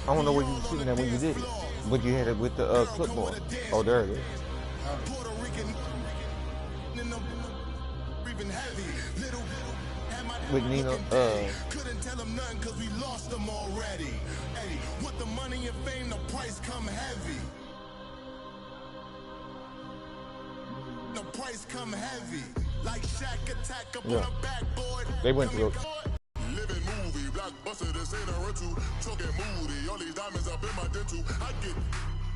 I don't know where you were sitting at when you did it, but you had it with the clipboard. Oh, there it is. With Nina, couldn't tell them nothing cause we lost them already. Hey, with the money and fame, the price come heavy. The price come heavy. Like Shaq attack up on a backboard. They went through. Living movie, blockbuster, this ain't a rental. Talking moody, all these diamonds up in my dental. I get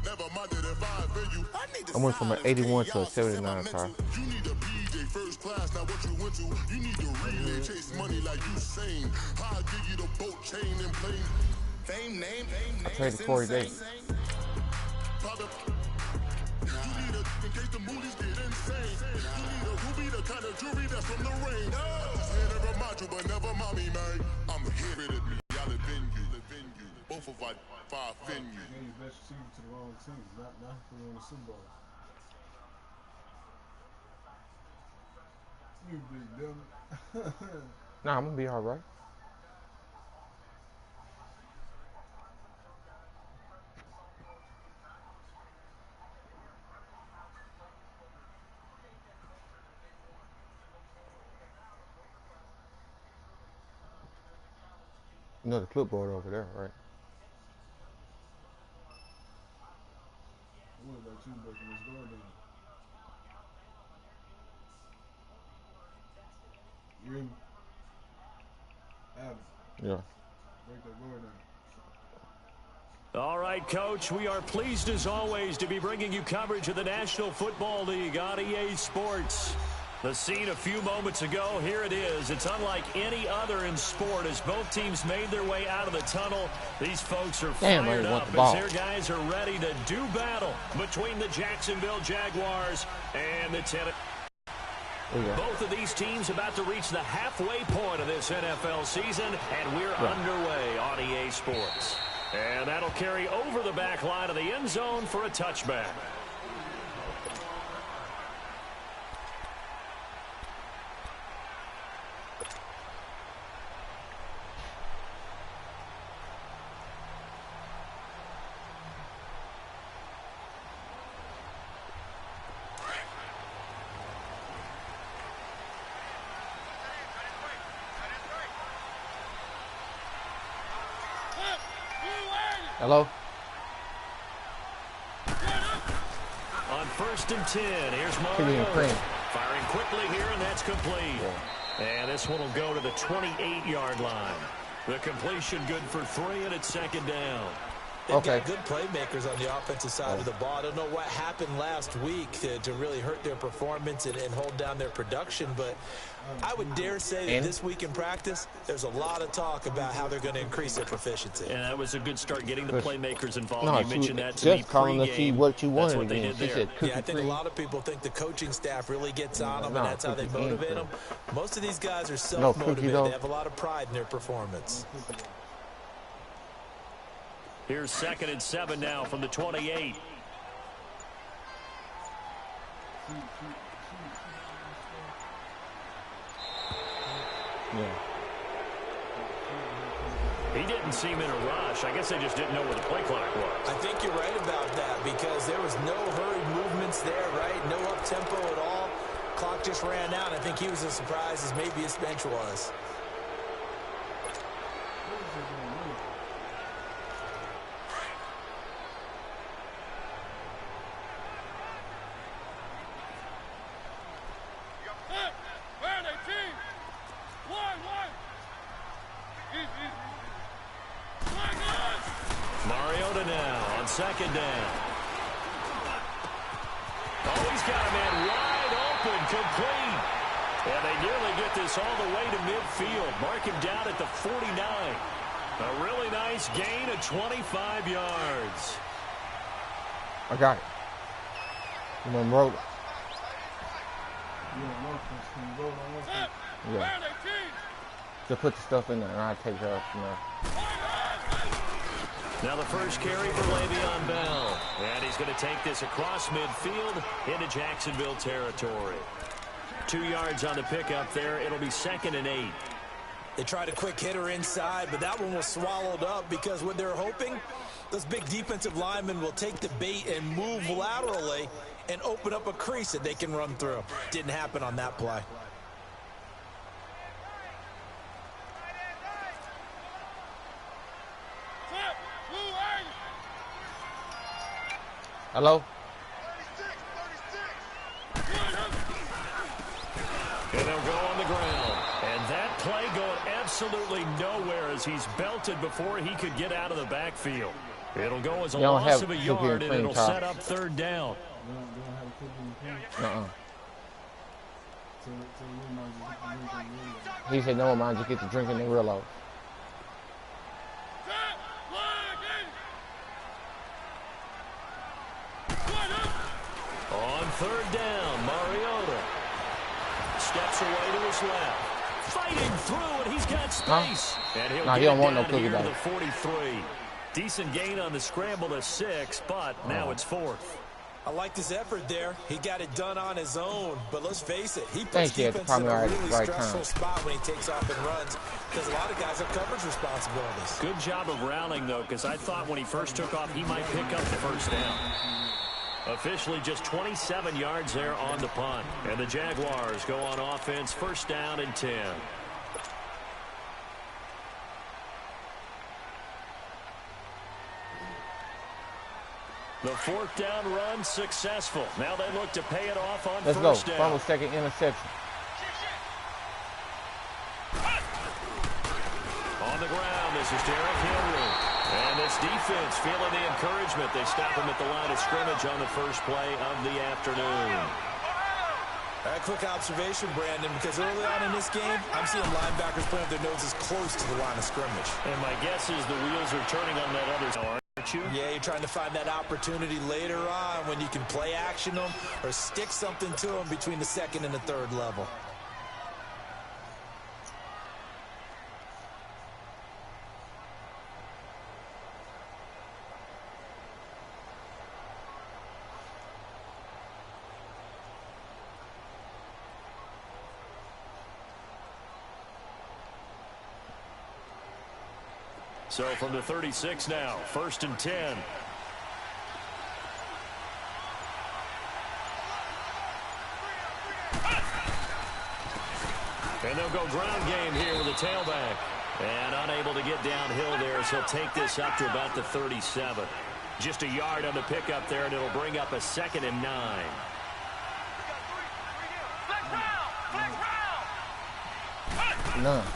never minded if I offend you. I went from an 81 to a 79 car. You need a BJ first class, not what you went to. You need to relay, chase money like you sane. How I give you the boat chain and plane. Fame name. I traded Corey Davis. In case the movies get insane. You need a ruby, the kind of jewelry that's from the rain. Just here to remind you, but never mommy, man. I'm here with it. Y'all offend you. Both of our five offend you. You gave your best receiver to the wrong team, not for the Super Bowl. You big dumb. Nah, I'm gonna be all right. You know the clipboard over there, right? What about you breaking this door down? You in? Adam. Yeah. Break that door down. All right, Coach, we are pleased as always to be bringing you coverage of the National Football League on EA Sports. The scene a few moments ago, here it is. It's unlike any other in sport as both teams made their way out of the tunnel. These folks are fired up as their guys are ready to do battle between the Jacksonville Jaguars and the Tennessee. Both of these teams about to reach the halfway point of this NFL season, and we're underway on EA Sports. And that'll carry over the back line of the end zone for a touchback. Hello? On 1st and 10, here's Mario. Firing quickly here, and that's complete. And this one will go to the 28-yard line. The completion good for 3, and it's 2nd down. They've got good playmakers on the offensive side of the ball. I don't know what happened last week to really hurt their performance and hold down their production, but I would dare say that this week in practice, there's a lot of talk about how they're going to increase their proficiency. And that was a good start getting the playmakers involved. No, you mentioned that to me pregame. What you wanted. That's what they did there. Yeah, I think a lot of people think the coaching staff really gets on them, and that's how they motivate them. Most of these guys are self-motivated. They have a lot of pride in their performance. Here's 2nd and 7 now from the 28. He didn't seem in a rush. I guess they just didn't know where the play clock was. I think you're right about that because there was no hurried movements there, right? No up-tempo at all. Clock just ran out. I think he was as surprised as maybe his bench was. Mariota now on 2nd down. Oh, he's got a man wide open, complete. And they nearly get this all the way to midfield. Mark him down at the 49. A really nice gain of 25 yards. I got it. I'm going to roll it. Yeah. Just put the stuff in there and I'll take care of it from there. Now the first carry for Le'Veon Bell. And he's going to take this across midfield into Jacksonville territory. 2 yards on the pickup there. It'll be 2nd and 8. They tried a quick hitter inside, but that one was swallowed up because what they're hoping, those big defensive linemen will take the bait and move laterally and open up a crease that they can run through. Didn't happen on that play. Hello? And they'll go on the ground. And that play going absolutely nowhere as he's belted before he could get out of the backfield. It'll go as a loss of a yard, and it'll set up third down. He said, no, mind, just get the drink and then reload. On third down, Mariota steps away to his left. Fighting through, and he's got space. And he'll he don't want no cookie here to back. the 43. Decent gain on the scramble to 6, but now it's 4th. I like this effort there. He got it done on his own, but let's face it, he puts Thank you. defense in a Probably really right stressful time. spot when he takes off and runs because a lot of guys have coverage responsibilities. Good job of rounding, though, because I thought when he first took off, he might pick up the first down. Officially just 27 yards there on the punt. And the Jaguars go on offense, first down and 10. The fourth down run successful. Now they look to pay it off on Let's go. first down. Fumble, second interception. On the ground, this is Derrick Henry. And this defense feeling the encouragement. They stop him at the line of scrimmage on the first play of the afternoon. A quick observation, Brandon, because early on in this game, I'm seeing linebackers putting their noses close to the line of scrimmage. And my guess is the wheels are turning on that other side, aren't you? Yeah, you're trying to find that opportunity later on when you can play action them or stick something to them between the second and the third level. So from the 36 now, first and 10. And they'll go ground game here with a tailback. And unable to get downhill there, so he'll take this up to about the 37. Just a yard on the pickup there, and it'll bring up a 2nd and 9. None.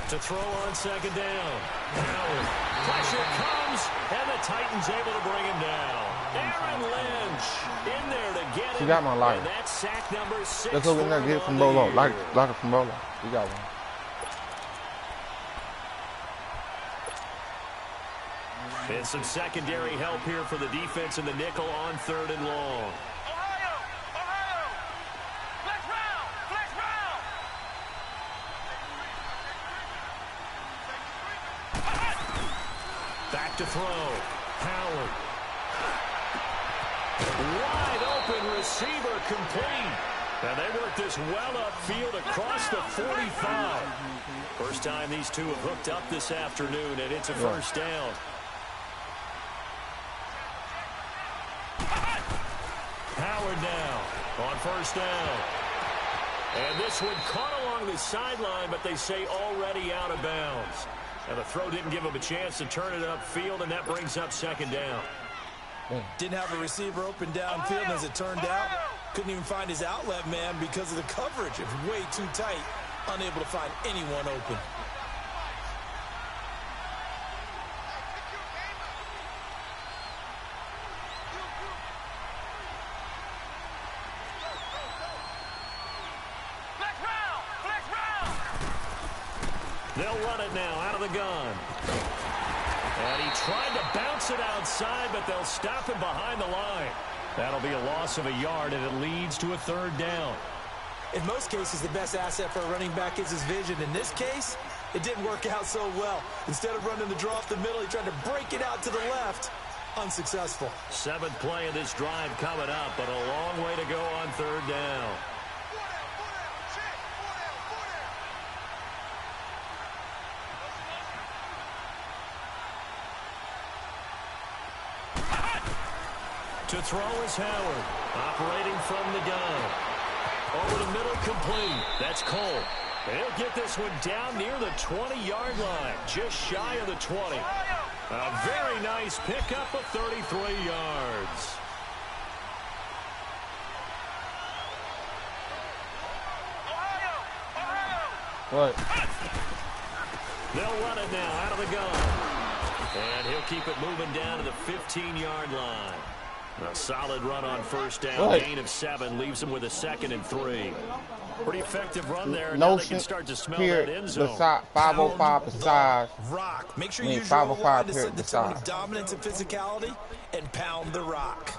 To throw on second down. Howard. Pressure comes, and the Titans able to bring him down. Aaron Lynch in there to get him. She got my lighter. And that's sack number 6. Let's go in there and get it from Bolo. Lock it from Bolo. We got one. And some secondary help here for the defense in the nickel on third and long. Back to throw. Howard. Wide open receiver complete. And they work this well upfield across the 45. First time these two have hooked up this afternoon, and it's a first down. Howard now on first down. And this one caught along the sideline, but they say already out of bounds. And the throw didn't give him a chance to turn it upfield, and that brings up second down. Didn't have a receiver open downfield, and as it turned out, couldn't even find his outlet man because of the coverage. It was way too tight, unable to find anyone open. They'll run it now out of the gun. And he tried to bounce it outside, but they'll stop him behind the line. That'll be a loss of a yard, and it leads to a third down. In most cases, the best asset for a running back is his vision. In this case, it didn't work out so well. Instead of running the draw off the middle, he tried to break it out to the left. Unsuccessful. 7th play of this drive coming up, but a long way to go on third down. To throw is Howard, operating from the gun. Over the middle, complete. That's Cole. He'll get this one down near the 20-yard line, just shy of the 20. A very nice pickup of 33 yards. What? They'll run it now out of the gun. And he'll keep it moving down to the 15-yard line. A solid run on first down. What? Gain of 7 leaves him with a 2nd and 3. Pretty effective run there. No, now they can start to smell here, that end zone. the 505 beside. Rock. Make sure I mean, you use your 505 line to here set the beside. tone of dominance and physicality and pound the rock.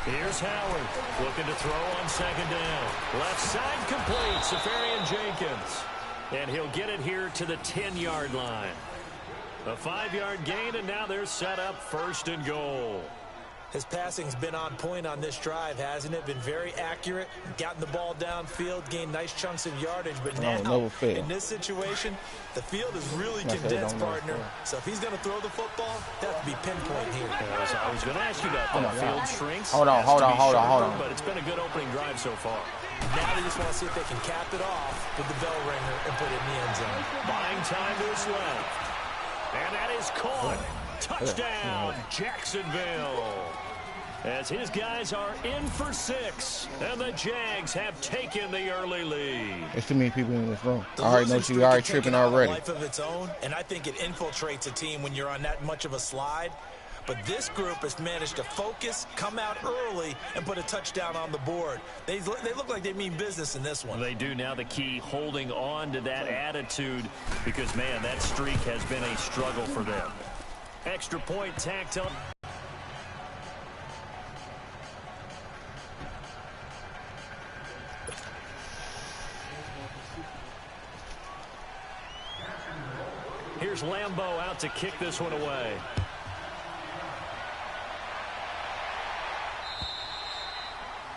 Here's Howard looking to throw on 2nd down. Left side complete. Safarian Jenkins. And he'll get it here to the 10-yard line. A 5-yard gain, and now they're set up 1st and goal. His passing's been on point on this drive, hasn't it? Been very accurate, gotten the ball downfield, gained nice chunks of yardage. But now, in this situation, the field is really condensed, partner. So if he's going to throw the football, that has to be pinpoint here. I was going to ask you about that. Field shrinks. Hold on. But it's been a good opening drive so far. Now they just want to see if they can cap it off with the bell ringer and put it in the end zone. Buying time to his left. And that is caught. Touchdown, Jacksonville. As his guys are in for 6, and the Jags have taken the early lead. There's too many people in this room. I already know you already tripping already. Life of its own, and I think it infiltrates a team when you're on that much of a slide. But this group has managed to focus, come out early, and put a touchdown on the board. They look like they mean business in this one. They do. Now the key, holding on to that attitude, because, man, that streak has been a struggle for them. Extra point tacked on. Here's Lambeau out to kick this one away.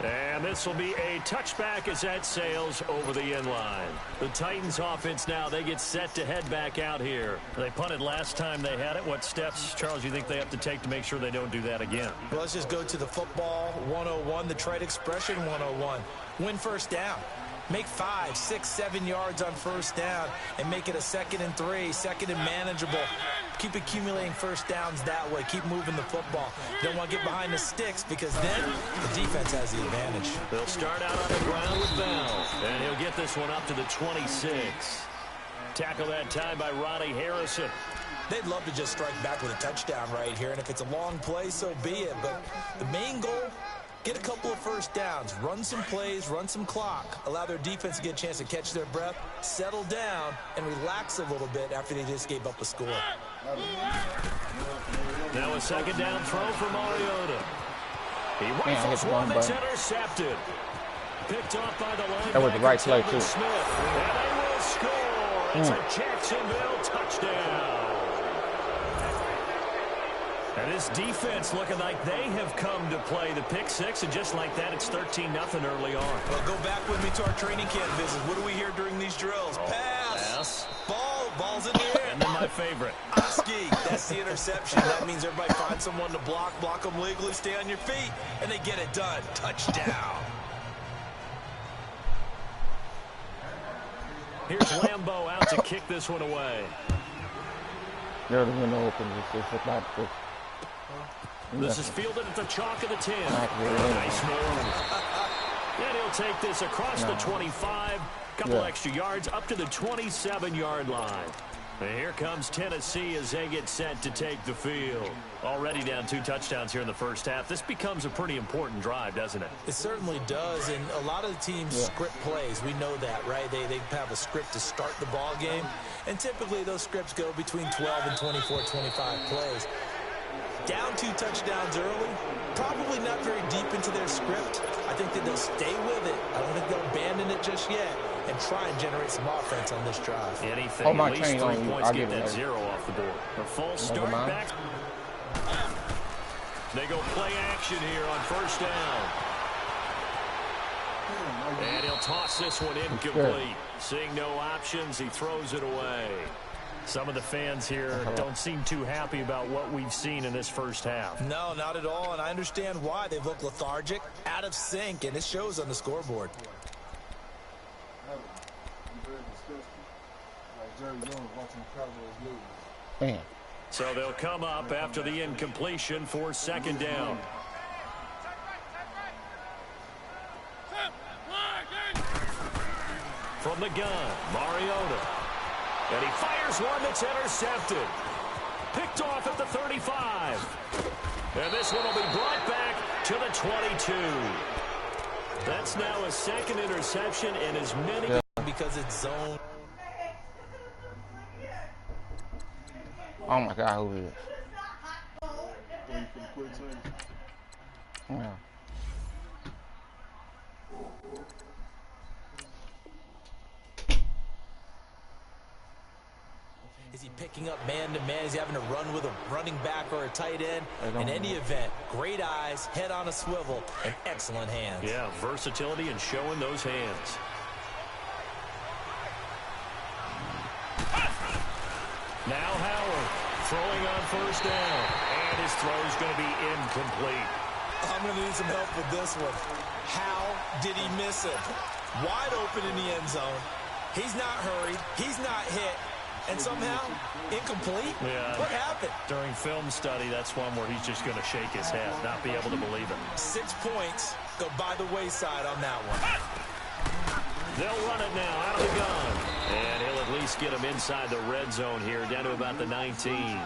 And this will be a touchback as that sails over the end line. The Titans offense now, they get set to head back out here. They punted last time they had it. What steps, Charles, you think they have to take to make sure they don't do that again? Well, let's just go to the football 101, the trite expression 101. Win first down. Make 5, 6, 7 yards on first down and make it a 2nd and 3, 2nd and manageable. Keep accumulating first downs that way. Keep moving the football. Don't want to get behind the sticks because then the defense has the advantage. They'll start out on the ground with Bell, and he'll get this one up to the 26. Tackle that time by Ronnie Harrison. They'd love to just strike back with a touchdown right here, and if it's a long play, so be it. But the main goal, get a couple of first downs, run some plays, run some clock, allow their defense to get a chance to catch their breath, settle down, and relax a little bit after they just gave up a score. Now a 2nd down throw for Mariota. He rifles one that's intercepted. Picked off by the linebacker. That was the right play, too. Smith. And they will score. It's a Jacksonville touchdown. And this defense looking like they have come to play the pick 6, and just like that, it's 13-0 early on. Well, go back with me to our training camp visit. What do we hear during these drills? Pass. Ball's in the air. And then my favorite. Oski, that's the interception. That means everybody finds someone to block them legally, stay on your feet, and they get it done. Touchdown. Here's Lambeau out to kick this one away. There's the window open. It's not good. This is fielded at the chalk of the 10. Nice move. And he'll take this across the 25. Couple extra yards up to the 27-yard line. And here comes Tennessee as they get set to take the field. Already down 2 touchdowns here in the first half. This becomes a pretty important drive, doesn't it? It certainly does, and a lot of the teams script plays. We know that, right? They have a script to start the ball game, and typically those scripts go between 12 and 24, 25 plays. Down 2 touchdowns early, probably not very deep into their script. I think that they'll stay with it. I don't think they'll abandon it just yet. and try and generate some offense on this drive. Anything, Oh, my at least chain 3 on you. points, I'll get give it that later. 0 off the board. A false start mind. back. They go play action here on first down. And he'll toss this one incomplete. Seeing no options, he throws it away. Some of the fans here don't seem too happy about what we've seen in this first half. No, not at all, and I understand why. They've looked lethargic, out of sync, and it shows on the scoreboard. I'm very disgusted. Like Jerry Jones watching the Cowboys lose. Man. So they'll come up after the incompletion for second down. From the gun, Mariota. And he fires one that's intercepted. Picked off at the 35. And this one will be brought back to the 22. That's now a second interception in as many. Because it's zone. Oh my God, who is it? Waiting for the quick change. Yeah. Is he picking up man-to-man? Is he having to run with a running back or a tight end? In any event, great eyes, head on a swivel, and excellent hands. Yeah, versatility and showing those hands. Now Howard throwing on first down. And his throw is going to be incomplete. I'm going to need some help with this one. How did he miss it? Wide open in the end zone. He's not hurried. He's not hit. And somehow, incomplete? Yeah. What happened? During film study, that's one where he's just going to shake his head, not be able to believe it. 6 points go by the wayside on that one. They'll run it now out of the gun. And he'll at least get him inside the red zone here, down to about the 19.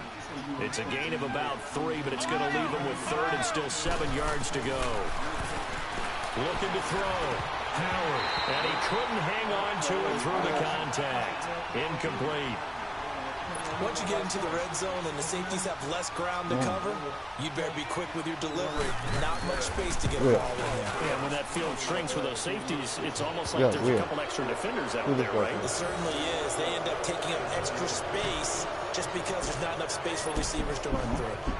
It's a gain of about 3, but it's going to leave him with third and still 7 yards to go. Looking to throw. Howard. And he couldn't hang on to it through the contact. Incomplete. Once you get into the red zone and the safeties have less ground to cover, you'd better be quick with your delivery. Not much space to get a ball in there. Yeah, when that field shrinks with those safeties, it's almost like there's a couple extra defenders out there, right? It certainly is. They end up taking up extra space just because there's not enough space for receivers to run through.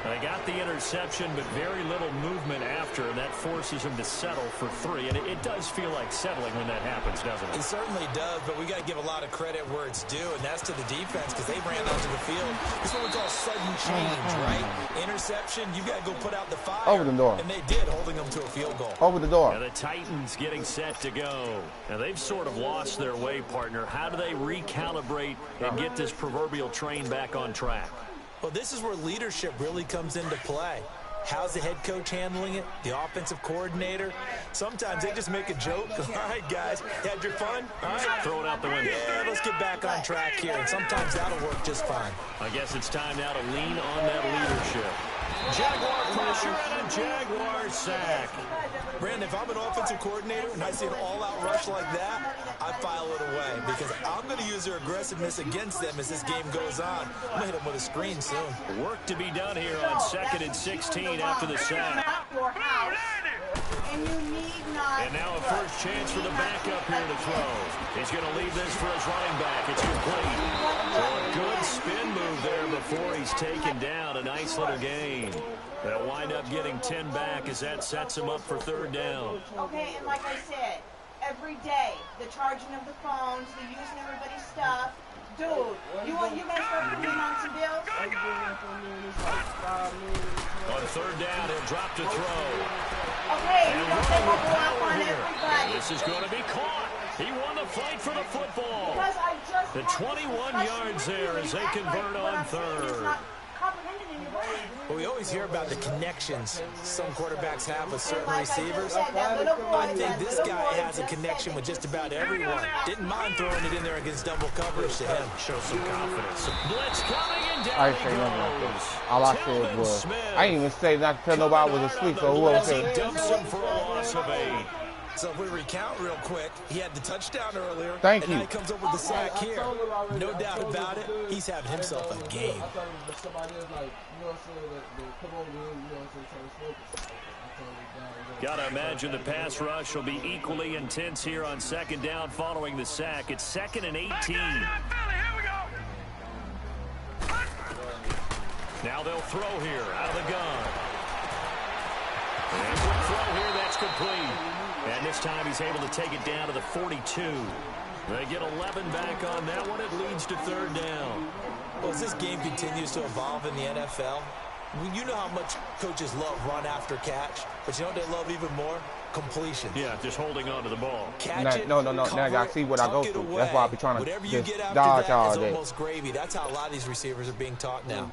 They got the interception, but very little movement after, and that forces him to settle for 3. And it does feel like settling when that happens, doesn't it? It certainly does, but we got to give a lot of credit where it's due, and that's to the defense because they ran onto the field. This is what we call sudden change, right? Interception, you got to go put out the fire. Over the door. And they did, holding them to a field goal. Over the door. Now the Titans getting set to go. Now they've sort of lost their way, partner. How do they recalibrate and get this proverbial train back on track? Well, this is where leadership really comes into play. How's the head coach handling it? The offensive coordinator? Sometimes they just make a joke. All right, guys, had your fun? All right. Throw it out the window. Yeah, let's get back on track here. And sometimes that'll work just fine. I guess it's time now to lean on that leadership. Jaguar pressure and a Jaguar sack. Brandon, if I'm an offensive coordinator and I see an all-out rush like that, I file it away because I'm going to use their aggressiveness against them as this game goes on. I'm going to hit them with a screen soon. Work to be done here on 2nd and 16 after the sack. And now a first chance for the backup here to throw. He's going to leave this for his running back. It's complete. So a good spin move there before he's taken down. A nice little gain. They'll wind up getting 10 back as that sets him up for third down. Okay, and like I said, every day, the charging of the phones, the using everybody's stuff. Dude, you guys start putting on some bills? On third down, he'll drop to throw. Okay, you don't say bubble up on everybody. This is going to be caught. He won the fight for the football. Because I just The 21 yards there as they convert on third. Well, we always hear about the connections some quarterbacks have with certain receivers. I think this guy has a connection with just about everyone. Didn't mind throwing it in there against double coverage to him. Show some confidence. Blitz coming and down I he didn't say nothing like goes. that. All I said was, I didn't even say not to tell nobody I was asleep, so whoever He said, dumps him for a loss of 8. So if we recount real quick, he had the touchdown earlier. Thank you. Now he comes up with the sack here. No doubt about it. He's having himself a game. I thought it was somebody else, like, you know what I'm saying, that they come over here, you know what I'm saying, trying to focus. Gotta imagine the pass rush will be equally intense here on second down following the sack. It's 2nd and 18. Now they'll throw here out of the gun. And quick throw here, that's complete. And this time he's able to take it down to the 42. They get 11 back on that one. It leads to 3rd down. Well, as this game continues to evolve in the NFL, you know how much coaches love run after catch, but you know what they love even more? Completion. Yeah, just holding on to the ball. Catch it, no. cover Now y'all see what I go it, through. away. That's why I be trying to Whatever you just get dodge after all that is day. almost gravy. That's how a lot of these receivers are being taught now.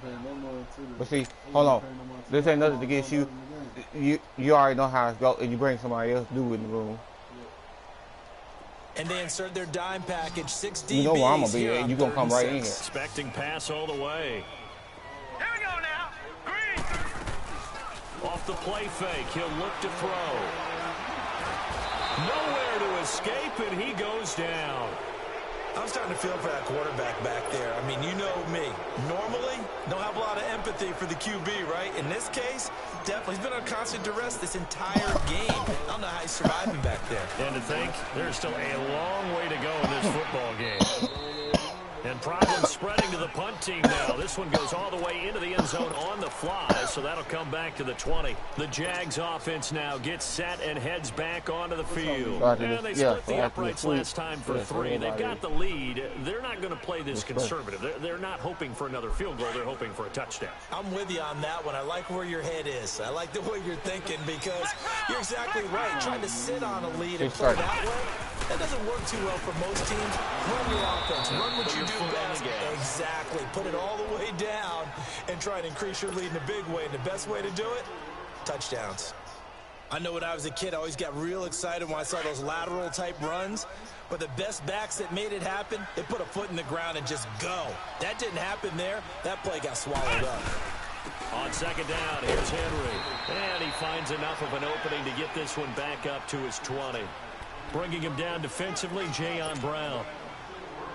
But see, hold on. This ain't nothing against you. You already know how it goes, and you bring somebody else to do it in the room. And they insert their dime package, 6 DBs. You know where I'm gonna be here at. on You gonna come right in here. Expecting pass all the way. Here we go now. Green. Off the play fake, he'll look to throw. Nowhere to escape, and he goes down. I'm starting to feel for that quarterback back there. I mean, you know me. Normally, don't have a lot of empathy for the QB, right? In this case, definitely. He's been on constant duress this entire game. I don't know how he's surviving back there. And to think, there's still a long way to go in this football game. And problems spreading to the punt team now. This one goes all the way into the end zone on the fly, so that'll come back to the 20. The Jags offense now gets set and heads back onto the field. And they split the uprights last time for 3. They've got the lead. They're not going to play this conservative. They're not hoping for another field goal. They're hoping for a touchdown. I'm with you on that one. I like where your head is. I like the way you're thinking because you're exactly right. Trying to sit on a lead and play that way, that doesn't work too well for most teams. Run your offense. Run what you do best. Exactly. Put it all the way down and try and increase your lead in a big way. And the best way to do it, touchdowns. I know when I was a kid, I always got real excited when I saw those lateral type runs. But the best backs that made it happen, they put a foot in the ground and just go. That didn't happen there. That play got swallowed up. On second down, here's Henry. And he finds enough of an opening to get this one back up to his 20. Bringing him down defensively, Jayon Brown.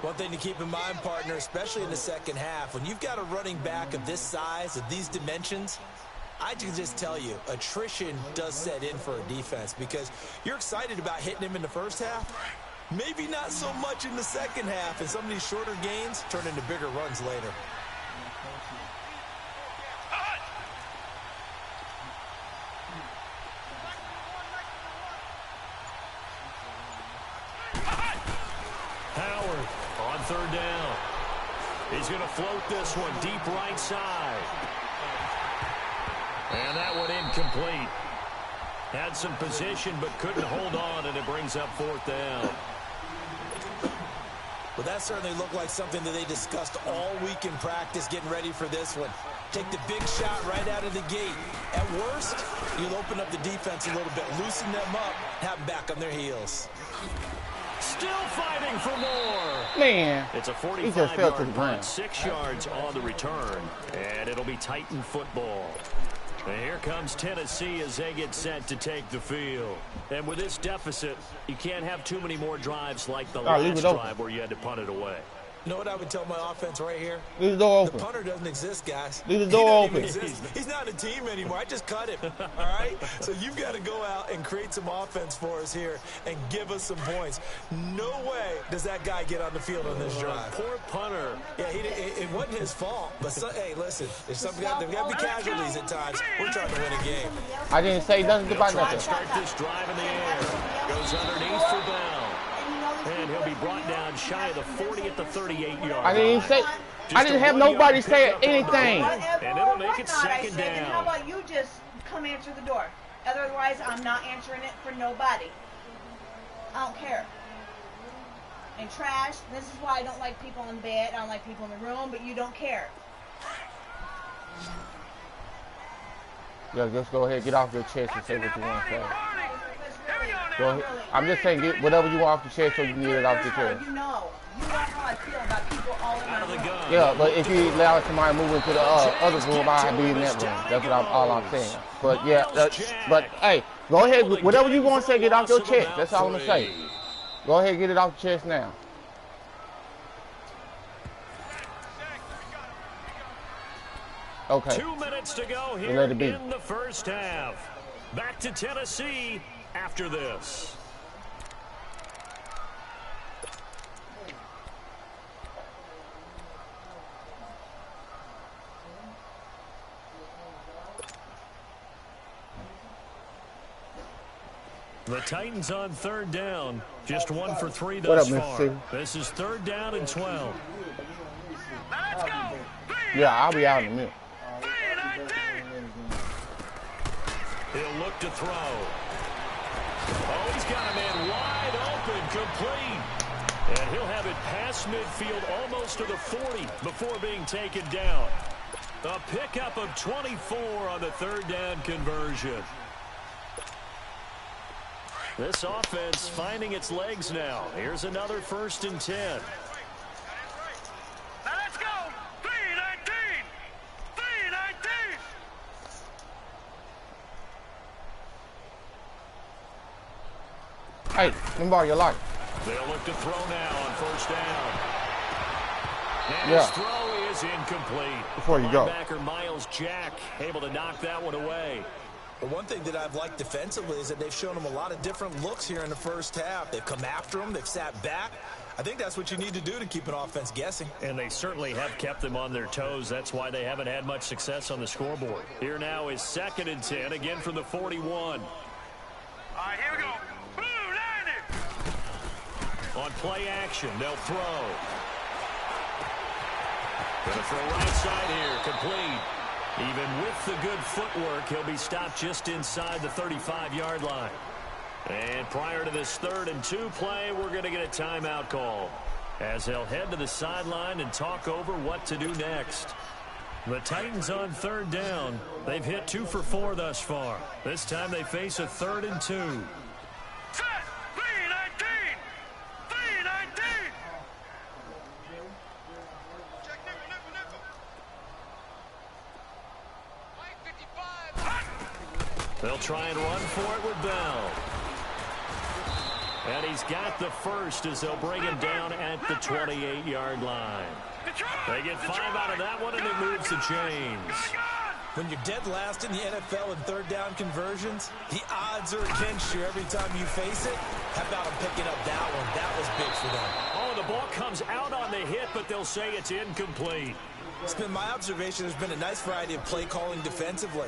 One thing to keep in mind, partner, especially in the second half, when you've got a running back of this size, of these dimensions, I can just tell you, attrition does set in for a defense because you're excited about hitting him in the first half. Maybe not so much in the second half, and some of these shorter gains turn into bigger runs later. Howard on third down. He's going to float this one deep right side. And that one incomplete. Had some position but couldn't hold on, and it brings up fourth down. Well, that certainly looked like something that they discussed all week in practice getting ready for this one. Take the big shot right out of the gate. At worst, you'll open up the defense a little bit, loosen them up, have them back on their heels. Still fighting for more. Man, It's a he just fell to the 45-yard ground. punt, 6 yards on the return, and it'll be Titan football. And here comes Tennessee as they get set to take the field. And with this deficit, you can't have too many more drives like the leave last it open. drive where you had to punt it away. You know what I would tell my offense right here? Leave the door The open. punter doesn't exist, guys. Leave the He door doesn't open. even exist. He's not a team anymore. I just cut him. All right? So you've got to go out and create some offense for us here and give us some points. No way does that guy get on the field on this drive. Poor punter. Yeah, it wasn't his fault. But, hey, listen, there's got to be casualties at times. We're trying to win a game. I didn't say nothing He'll about try and nothing. start this drive in the air. Goes underneath for Bell. And he'll be brought down shy of the 40 at the 38-yard I didn't say. I didn't have nobody say anything. And it'll make it second And how down. about you just come answer the door? Otherwise, I'm not answering it for nobody. I don't care. And trash, this is why I don't like people in bed, I don't like people in the room, but you don't care. Yeah, just go ahead, get off your chest and say what you want to say. Go ahead. I'm just saying, get whatever you want off your chest so you can get it off your chest. You know how I feel about people all in Out my of the room. gun. Yeah, but if you allow somebody to move into the other room, I'll be in that room. That's what all I'm saying. But yeah, but hey, Go ahead, whatever you want to say, get off your chest. That's all I'm going to say. Go ahead and get it off your chest now. Okay. 2 minutes to go here in the first half. Back to Tennessee after this. The Titans on third down. Just 1 for 3 thus far. This is 3rd down and 12. Let's go. Yeah, I'll be out in a minute. He'll look to throw. Oh, he's got a man wide open, complete. And he'll have it past midfield almost to the 40 before being taken down. A pickup of 24 on the 3rd down conversion. This offense finding its legs now. Here's another 1st and 10. Now let's go. 3-19. 3-19. Hey, let me borrow your light. They'll look to throw now on 1st down. And his throw is incomplete. Before you go. Linebacker Miles Jack able to knock that one away. But one thing that I've liked defensively is that they've shown him a lot of different looks here in the first half. They've come after him. They've sat back. I think that's what you need to do to keep an offense guessing. And they certainly have kept them on their toes. That's why they haven't had much success on the scoreboard. Here now is 2nd and 10, again from the 41. All right, here we go. Blue 90. On play action, they'll throw. Gonna throw right side here, complete. Even with the good footwork, he'll be stopped just inside the 35-yard line. And prior to this 3rd and 2 play, we're going to get a timeout call as they'll head to the sideline and talk over what to do next. The Titans on 3rd down. They've hit 2 for 4 thus far. This time they face a 3rd and 2. Set. 3-19. 3-19. Check nickel. They'll try and run for it with Bell. And he's got the first as they'll bring him down at the 28-yard line. They get 5 out of that one, and it moves the chains. When you're dead last in the NFL in 3rd down conversions, the odds are against you every time you face it. How about them picking up that one? That was big for them. Oh, the ball comes out on the hit, but they'll say it's incomplete. It's been my observation there's been a nice variety of play calling defensively.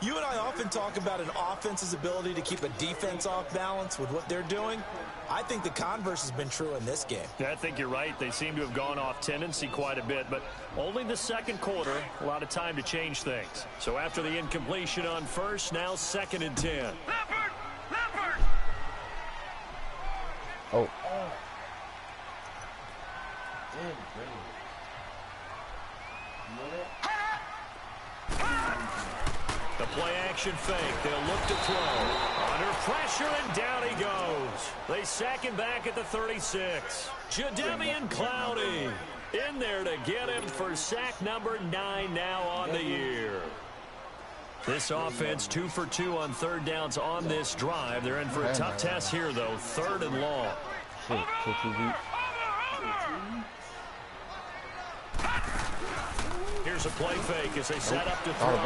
You and I often talk about an offense's ability to keep a defense off balance with what they're doing. I think the converse has been true in this game. Yeah, I think you're right. They seem to have gone off tendency quite a bit, but only the 2nd quarter, a lot of time to change things. So after the incompletion on 1st, now 2nd and 10. Leopard! Oh. The play action fake. They'll look to throw. Under pressure, and down he goes. They sack him back at the 36. Jadeveon Clowney in there to get him for sack number 9 now on the year. This offense 2 for 2 on 3rd downs on this drive. They're in for a tough test here, though. 3rd and long. Here's a play fake as they set up to throw.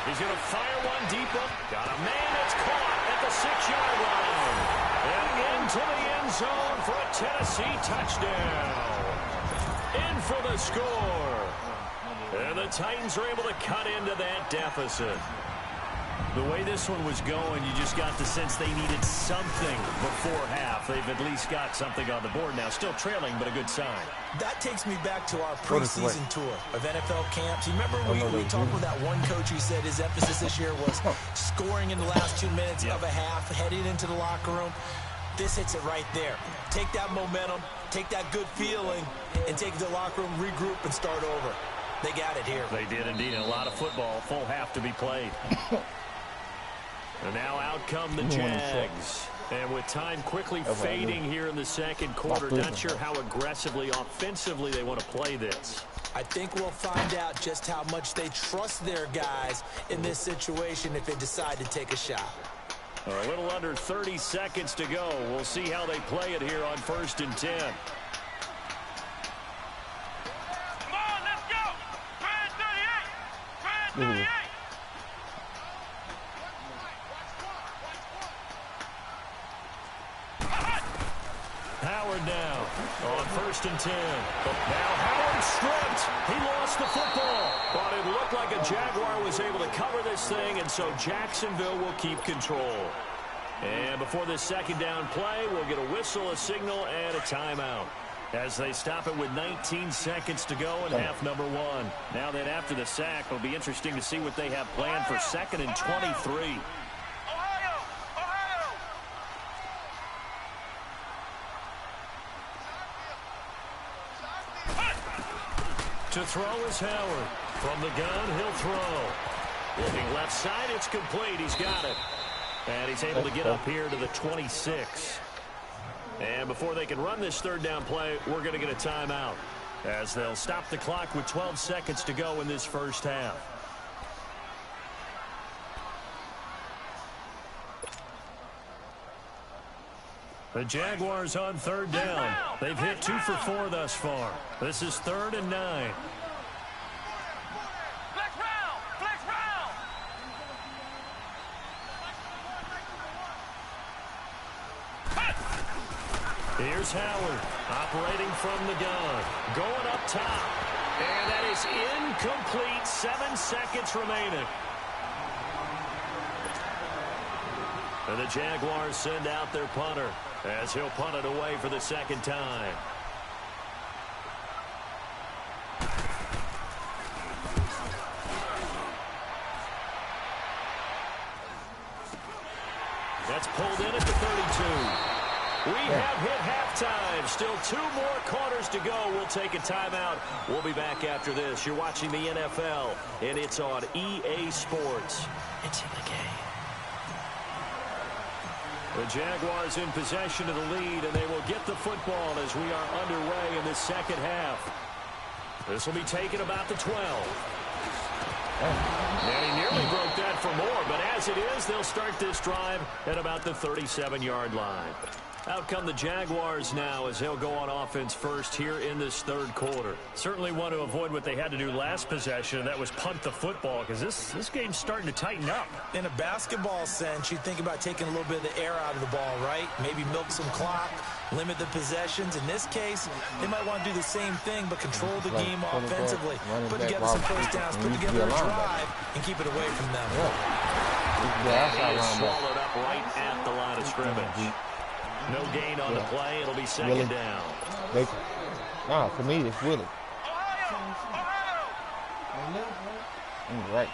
He's going to fire one deep up. Got a man that's caught at the 6-yard line. And into the end zone for a Tennessee touchdown. In for the score. And the Titans are able to cut into that deficit. The way this one was going, you just got the sense they needed something before half. They've at least got something on the board now. Still trailing, but a good sign. That takes me back to our preseason tour of NFL camps. You remember we talked with that one coach who said his emphasis this year was scoring in the last 2 minutes of a half, heading into the locker room. This hits it right there. Take that momentum, take that good feeling, and take it to the locker room, regroup, and start over. They got it here. They did indeed. And a lot of football, full half to be played. And now out come the Jags. And with time quickly fading here in the second quarter, not sure how aggressively, offensively they want to play this. I think we'll find out just how much they trust their guys in this situation if they decide to take a shot. A little under 30 seconds to go. We'll see how they play it here on 1st and 10. Come on, let's go. Try 38. Try 38. Howard now on 1st and 10. Now Howard stripped. He lost the football. But it looked like a Jaguar was able to cover this thing, and so Jacksonville will keep control. And before this second down play, we'll get a whistle, a signal, and a timeout as they stop it with 19 seconds to go in half number 1. Now that after the sack, it'll be interesting to see what they have planned for 2nd and 23. To throw is Howard. From the gun, he'll throw. Looking left side, it's complete. He's got it. And he's able to get up here to the 26. And before they can run this third down play, we're going to get a timeout, as they'll stop the clock with 12 seconds to go in this first half. The Jaguars on 3rd down. They've hit 2 for 4 thus far. This is 3rd and 9. Flex round. Flex round. Here's Howard operating from the gun. Going up top. And that is incomplete. 7 seconds remaining. And the Jaguars send out their punter as he'll punt it away for the second time. That's pulled in at the 32. We have hit halftime. Still 2 more quarters to go. We'll take a timeout. We'll be back after this. You're watching the NFL, and it's on EA Sports. It's in the game. The Jaguars in possession of the lead, and they will get the football as we are underway in this second half. This will be taken about the 12. And he nearly broke that for more, but as it is, they'll start this drive at about the 37-yard line. Out come the Jaguars now as they'll go on offense first here in this third quarter. Certainly want to avoid what they had to do last possession, and that was punt the football, because this game's starting to tighten up. In a basketball sense, you think about taking a little bit of the air out of the ball, right? Maybe milk some clock, limit the possessions. In this case, they might want to do the same thing, but control the game offensively. Put together some first downs, put together a drive, and keep it away from them. He is swallowed up right at the line of scrimmage. No gain on the play. It'll be second down. Nah, for me, it's Willie. Right.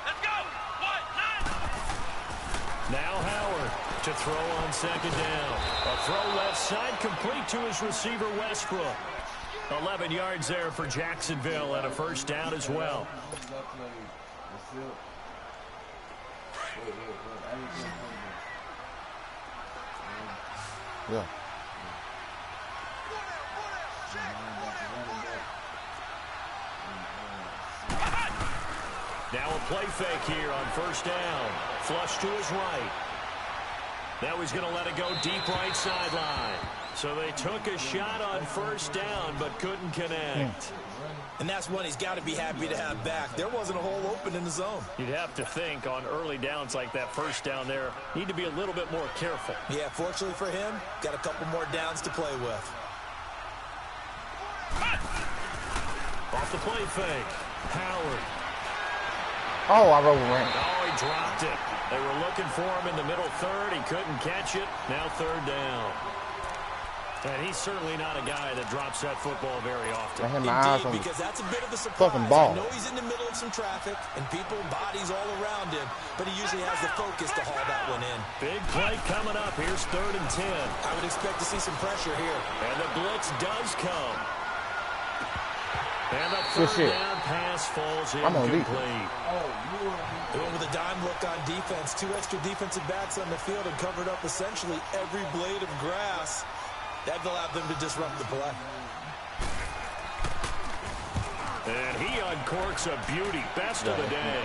Let's go. Now Howard to throw on second down. A throw left side complete to his receiver Westbrook. 11 yards there for Jacksonville and a first down as well. Yeah. Now a play fake here on first down. Flush to his right. Now he's going to let it go deep right sideline. So they took a shot on first down but couldn't connect. And that's one he's got to be happy to have back. There wasn't a hole open in the zone. You'd have to think on early downs like that first down there, need to be a little bit more careful. Yeah, fortunately for him, got a couple more downs to play with. Off the play fake. Howard. Oh, I rolled around. Oh, he dropped it. They were looking for him in the middle third. He couldn't catch it. Now third down. And he's certainly not a guy that drops that football very often. I had my eyes on because that's a bit of a surprise. fucking ball. I know he's in the middle of some traffic and people, bodies all around him, but he usually has the focus to haul that one in. Big play coming up. Here's 3rd and 10. I would expect to see some pressure here. And the blitz does come. And the Good third shit. down pass falls I'm on incomplete. They went with a dime look on defense. 2 extra defensive backs on the field and covered up essentially every blade of grass. That allowed them to disrupt the play. And he uncorks a beauty. Best of the day.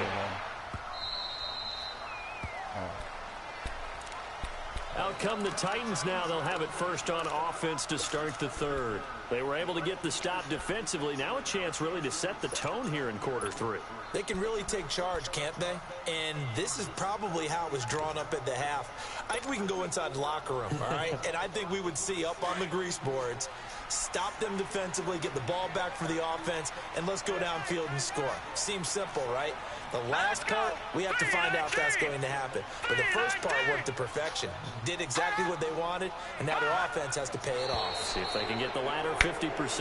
Out come the Titans now. They'll have it first on offense to start the third. They were able to get the stop defensively. Now a chance really to set the tone here in quarter 3. They can really take charge, can't they? And this is probably how it was drawn up at the half. I think we can go inside the locker room, all right? And I think we would see up on the grease boards, stop them defensively, get the ball back for the offense, and let's go downfield and score. Seems simple, right? The last part, we have to find out if that's going to happen. But the first part worked to perfection. Did exactly what they wanted, and now their offense has to pay it off. See if they can get the latter 50%.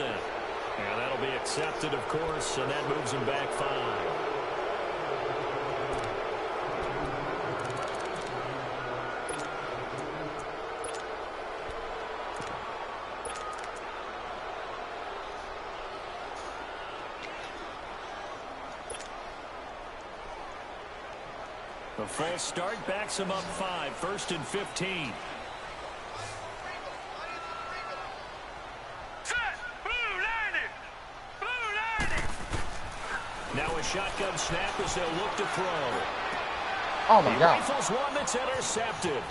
And that'll be accepted, of course, and that moves them back 5. The false start backs him up 5, 1st and 15. Now a shotgun snap as they'll look to throw. Oh my He God. rifles one that's intercepted.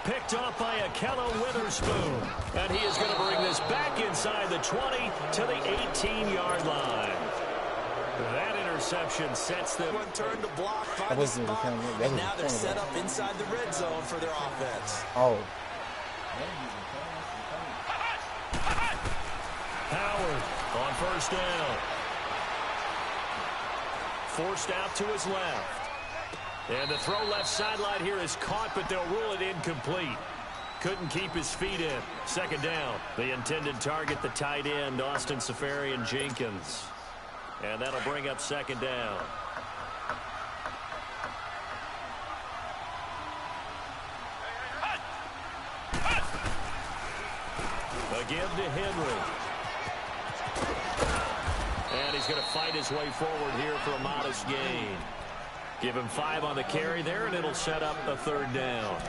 Picked off by Ahkello Witherspoon. And he is going to bring this back inside the 20 to the 18-yard line. That interception sets them. One turn to block, find That the wasn't spot, even the and same- now they're set up inside the red zone for their offense. Oh. Howard on first down. Forced out to his left. And the throw left sideline here is caught, but they'll rule it incomplete. Couldn't keep his feet in. 2nd down. The intended target, the tight end, Austin Seferian-Jenkins. And that'll bring up 2nd down. A give to Henry. And he's going to fight his way forward here for a modest gain. Give him 5 on the carry there, and it'll set up a 3rd down.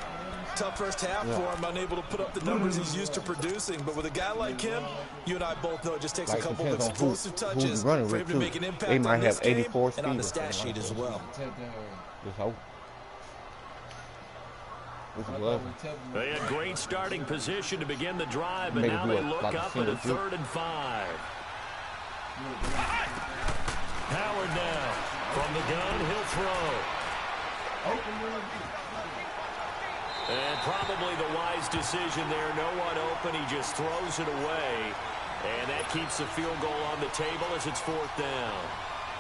Tough first half for him, unable to put up the numbers he's used to producing. But with a guy like him, you and I both know it just takes a couple of explosive touches for him to make an impact they might on this have game 84 and on the speed stat sheet as well. Just hope. This is love. They had great starting position to begin the drive, but Maybe now do they a- look like a up at single a 3rd and 5. Howard now. From the gun, he'll throw. And probably the wise decision there. No one open. He just throws it away. And that keeps the field goal on the table as it's 4th down.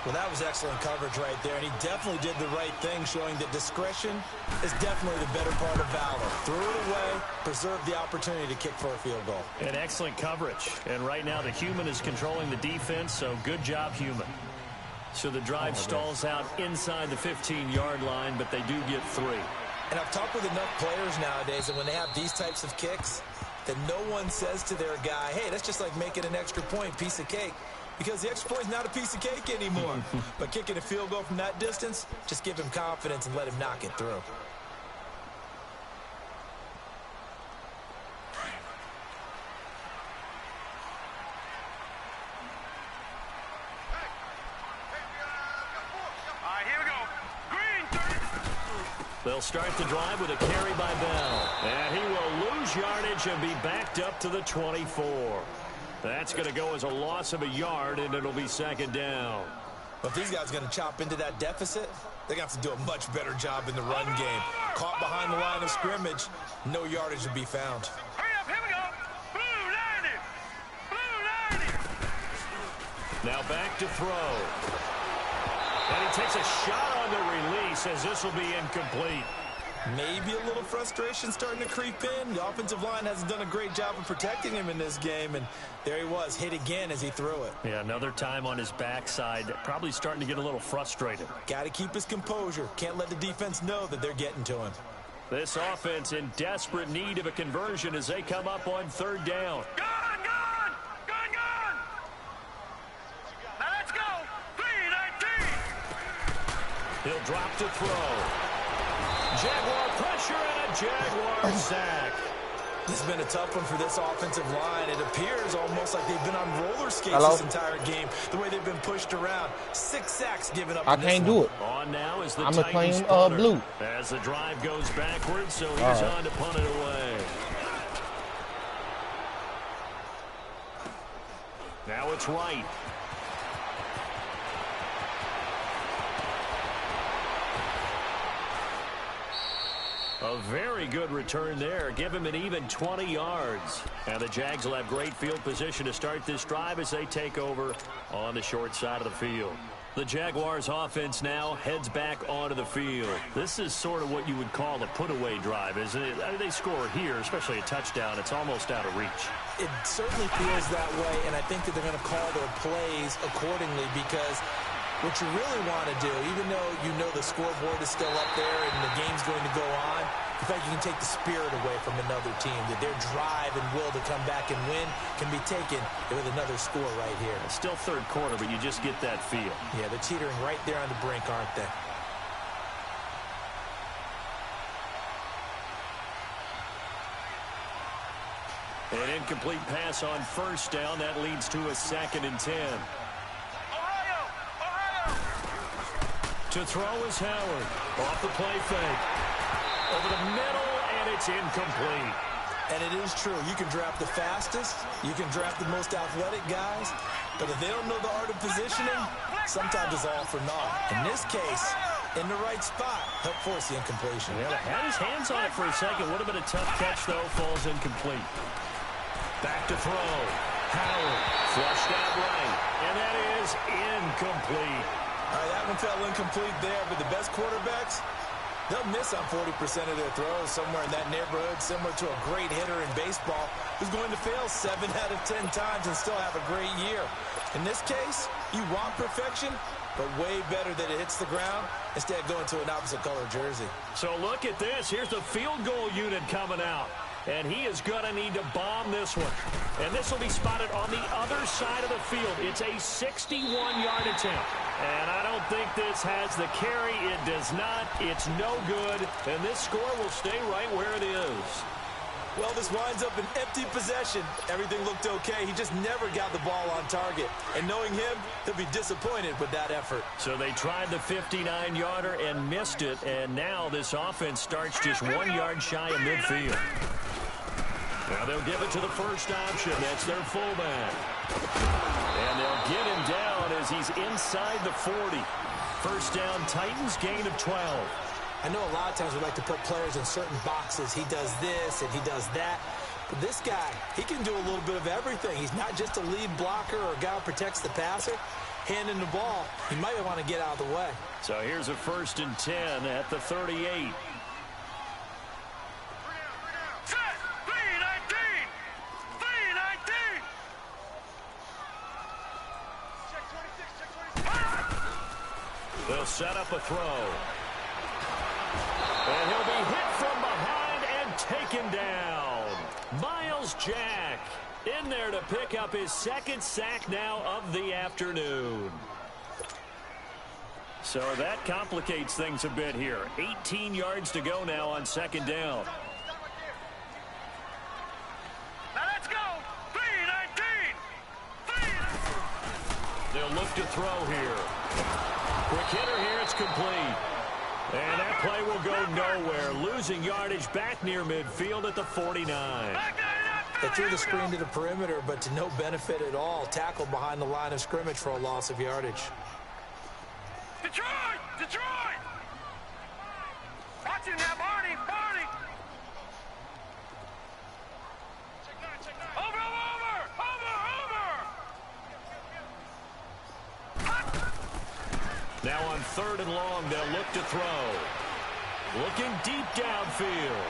Well, that was excellent coverage right there, and he definitely did the right thing, showing that discretion is definitely the better part of valor. Threw it away, preserved the opportunity to kick for a field goal. And excellent coverage. And right now the human is controlling the defense, so good job, human. So the drive stalls out inside the 15-yard line, but they do get 3. And I've talked with enough players nowadays, and when they have these types of kicks, that no one says to their guy, hey, that's just like making an extra point, piece of cake. Because the extra point is not a piece of cake anymore. But kicking a field goal from that distance, just give him confidence and let him knock it through. They'll start the drive with a carry by Bell. And he will lose yardage and be backed up to the 24. That's going to go as a loss of a yard, and it'll be 2nd down. But if these guys are going to chop into that deficit, they're going to have to do a much better job in the run game. Caught behind the line of scrimmage, no yardage to be found. Hurry up, here we go. Blue 90. Blue 90. Now back to throw. And he takes a shot on the release as this will be incomplete. Maybe a little frustration starting to creep in. The offensive line hasn't done a great job of protecting him in this game, and there he was, hit again as he threw it. Yeah, another time on his backside, probably starting to get a little frustrated. Got to keep his composure. Can't let the defense know that they're getting to him. This offense in desperate need of a conversion as they come up on 3rd down. Gone. drop to throw. Jaguar pressure and a Jaguar sack. This has been a tough one for this offensive line. It appears almost like they've been on roller skates Hello? this entire game, the way they've been pushed around. 6 sacks given up. I can't do it. On now is the I'm gonna Titans claim punter. blue. As the drive goes backwards, so he's right. on to punt it away. Now it's Wright. A very good return there. Give him an even 20 yards. And the Jags will have great field position to start this drive as they take over on the short side of the field. The Jaguars offense now heads back onto the field. This is sort of what you would call a put-away drive, isn't it? I mean, they score here, especially a touchdown. It's almost out of reach. It certainly feels that way, and I think that they're going to call their plays accordingly because what you really want to do, even though you know the scoreboard is still up there and the game's going to go on, the fact you can take the spirit away from another team, that their drive and will to come back and win can be taken with another score right here. It's still third quarter, but you just get that feel. Yeah, they're teetering right there on the brink, aren't they? An incomplete pass on first down. That leads to a 2nd and 10. To throw is Howard. Off the play fake. Over the middle, and it's incomplete. And it is true. You can draft the fastest. You can draft the most athletic guys. But if they don't know the art of positioning, sometimes it's all for naught. In this case, in the right spot, help force the incompletion. Yeah, had his hands on it for a second. Would have been a tough catch, though. Falls incomplete. Back to throw. Howard flushed out right. And that is incomplete. All right, that one fell incomplete there, but the best quarterbacks, they'll miss on 40% of their throws, somewhere in that neighborhood, similar to a great hitter in baseball who's going to fail 7 out of 10 times and still have a great year. In this case, you want perfection, but way better that it hits the ground instead of going to an opposite color jersey. So look at this. Here's the field goal unit coming out. And he is going to need to bomb this one. And this will be spotted on the other side of the field. It's a 61-yard attempt. And I don't think this has the carry. It does not. It's no good. And this score will stay right where it is. Well, this winds up an empty possession. Everything looked okay. He just never got the ball on target. And knowing him, he'll be disappointed with that effort. So they tried the 59-yarder and missed it. And now this offense starts just 1 yard shy of midfield. Now they'll give it to the first option. That's their fullback. And they'll get him down as he's inside the 40. First down, Titans, gain of 12. I know a lot of times we like to put players in certain boxes. He does this and he does that. But this guy, he can do a little bit of everything. He's not just a lead blocker or a guy who protects the passer. Handing the ball, he might want to get out of the way. So here's a 1st and 10 at the 38. They'll set up a throw. And he'll be hit from behind and taken down. Myles Jack in there to pick up his 2nd sack now of the afternoon. So that complicates things a bit here. 18 yards to go now on 2nd down. Now let's go. 3-19. They'll look to throw here. Quick hitter here, it's complete. And that play will go nowhere. Losing yardage back near midfield at the 49. They threw the screen to the perimeter, but to no benefit at all. Tackled behind the line of scrimmage for a loss of yardage. Detroit! Detroit! Watch him now, Barney! Barney! Over! Now on 3rd and long, they'll look to throw. Looking deep downfield.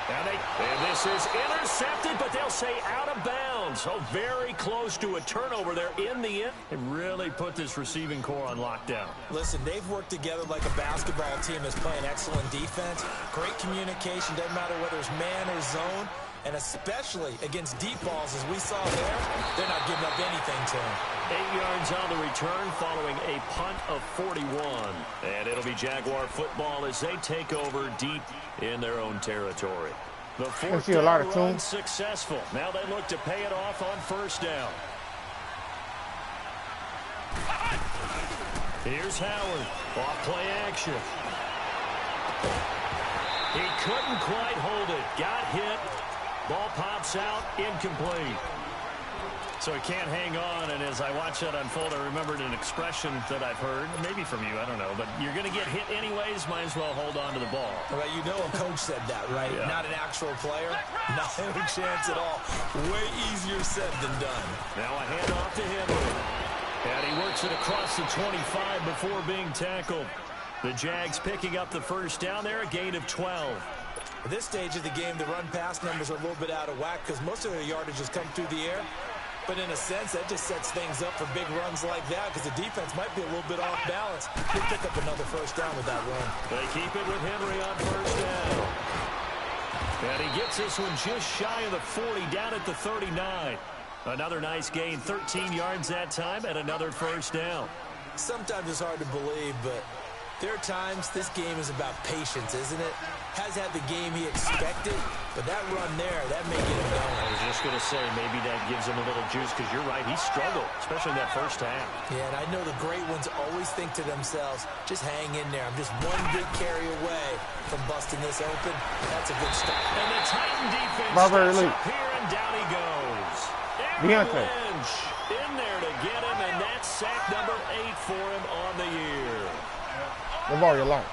And this is intercepted, but they'll say out of bounds. So very close to a turnover there in the end. They really put this receiving core on lockdown. Listen, they've worked together like a basketball team that's playing excellent defense. Great communication. Doesn't matter whether it's man or zone. And especially against deep balls, as we saw there, they're not giving up anything to him. 8 yards on the return following a punt of 41. And it'll be Jaguar football as they take over deep in their own territory. The fourth down run successful. Now they look to pay it off on first down. Here's Howard. Off play action. He couldn't quite hold it. Got hit. Ball pops out. Incomplete. So he can't hang on, and as I watch that unfold, I remembered an expression that I've heard, maybe from you, I don't know, but you're going to get hit anyways, might as well hold on to the ball. Well, you know a coach said that, right? Yeah. Not an actual player. Not any chance at all. Way easier said than done. Now a handoff to Henry. And he works it across the 25 before being tackled. The Jags picking up the first down there, a gain of 12. At this stage of the game, the run-pass numbers are a little bit out of whack because most of their yardage has come through the air. But in a sense, that just sets things up for big runs like that because the defense might be a little bit off balance. He'll pick up another first down with that run. They keep it with Henry on first down. And he gets this one just shy of the 40, down at the 39. Another nice gain, 13 yards that time, and another first down. Sometimes it's hard to believe, but there are times this game is about patience, isn't it? Has had the game he expected, but that run there, that may get him going. I was just going to say, maybe that gives him a little juice, because you're right, he struggled, especially in that first half. Yeah, and I know the great ones always think to themselves, just hang in there. I'm just one big carry away from busting this open. That's a good start. And the Titan defense steps up here, and down he goes. Aaron Lynch in there to get him, and that's sack number 8 for him on the year. The ball you like.